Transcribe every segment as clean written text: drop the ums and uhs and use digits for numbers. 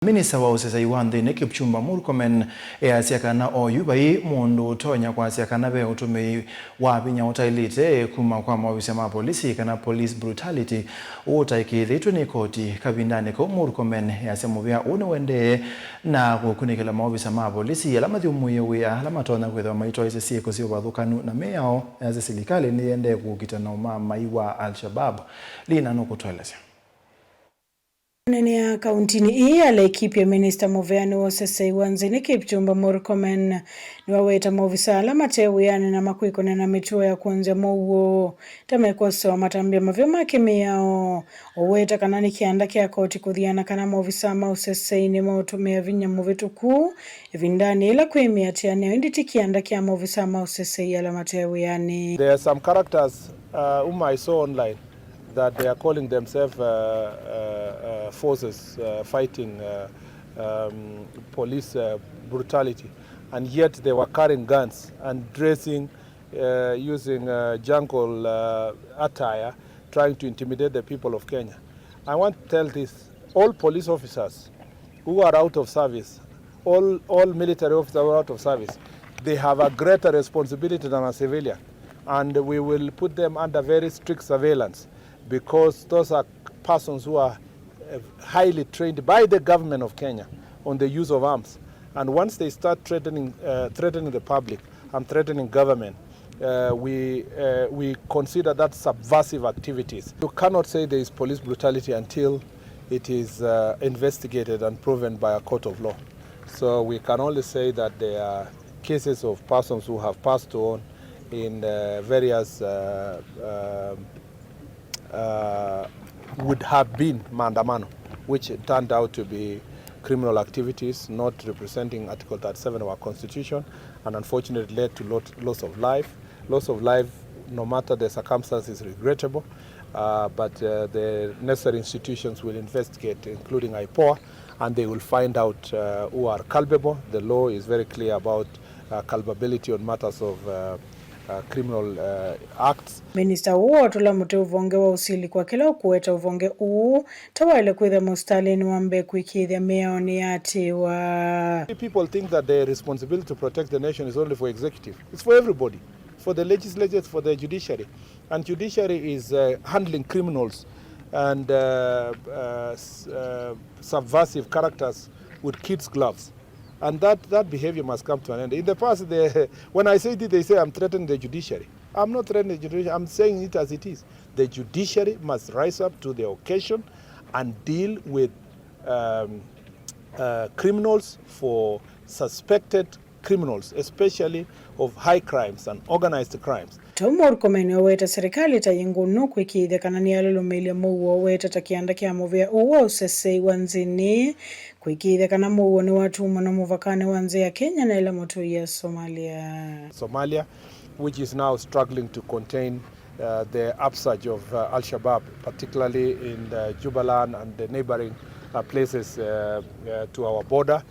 Minista wa Useseei wa Nthini Kipchumba Murkomen Easya Kana oyubai Mundu Utonya Kwasya Kana be Utumii wa Vinya Utailite Kuma kwa Maovisa ma Volisi kana police brutality Utaikiithitw'e ni KotI Kavindani ko Murkomen Easya Muvia Nukuendeea na Kukunikila Maovisa ma Volisi ala Mathyumuie ala Matonya Kwithiwa Maitwaiisya Syiko Uvathukanu na Miao Easya serikali niende kukitana maiwa Al-shabaab lina Nukuendeea. Nene kauntini Laikipia Minista Muvia Useseei wa Nthini Kipchumba Murkomen niwaweta Maovisa ala Mathyumuie na makwikone na mituo ya kuanzia mouo tamekosa matambia mavyo make Miao oweta kana ni kianda kia KotI kuthiana kana Maovisa ma Useseei ni mautumia Vinya Muvituku Kavindani ila kuimia tiane inditi kianda kia Maovisa ma Useseei ala Mathyumuie. There are some characters whom I saw online that they are calling themselves forces fighting police brutality, and yet they were carrying guns and dressing using jungle attire, trying to intimidate the people of Kenya. I want to tell this: all police officers who are out of service, all military officers who are out of service, they have a greater responsibility than a civilian, and we will put them under very strict surveillance, because those are persons who are highly trained by the government of Kenya on the use of arms. And once they start threatening the public and threatening government, we consider that subversive activities. You cannot say there is police brutality until it is investigated and proven by a court of law. So we can only say that there are cases of persons who have passed on in various would have been maandamano, which turned out to be criminal activities not representing Article 37 of our Constitution, and unfortunately led to loss of life. Loss of life, no matter the circumstances, is regrettable, but the necessary institutions will investigate, including IPOA, and they will find out who are culpable. The law is very clear about culpability on matters of criminal acts. Minista huo tola mute uvonge wa usili kwa kila kuweta uvonge tawaile kwitha mustalini wambe kuikithia Miao ni ati wa. People think that the responsibility to protect the nation is only for executive. It's for everybody, for the legislature, for the judiciary. And judiciary is handling criminals and subversive characters with kids' gloves. And that behavior must come to an end. In the past, when I say it, they say I'm threatening the judiciary. I'm not threatening the judiciary. I'm saying it as it is. The judiciary must rise up to the occasion and deal with criminals for suspected criminals, especially of high crimes and organized crimes. Murkomen oweta serikali tayingunu kuikithia kana ni alulumilia mouo oweta takianda kia Muvia Useseei wa Nthini kuikithia kana mouo ni watuma na muvakane wa nthi ya Kenya na ila moto ya Somalia, which is now struggling to contain the upsurge of Al-shabaab, particularly in Jubaland and the neighboring places to our border.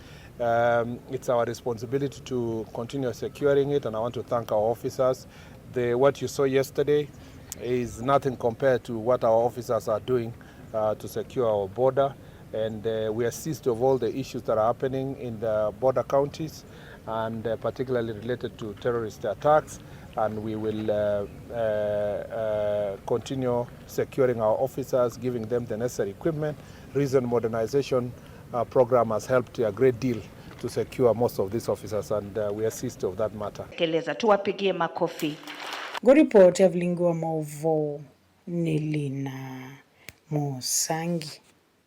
It's our responsibility to continue securing it, and I want to thank our officers. What you saw yesterday is nothing compared to what our officers are doing to secure our border, and we are seized of all the issues that are happening in the border counties, and particularly related to terrorist attacks, and we will continue securing our officers, giving them the necessary equipment. Recent modernization program has helped a great deal to secure most of these officers, and we assist of that matter. Keleza tuwapigie makofi. Go report ya vlingo wa Maovo Nilina Musangi.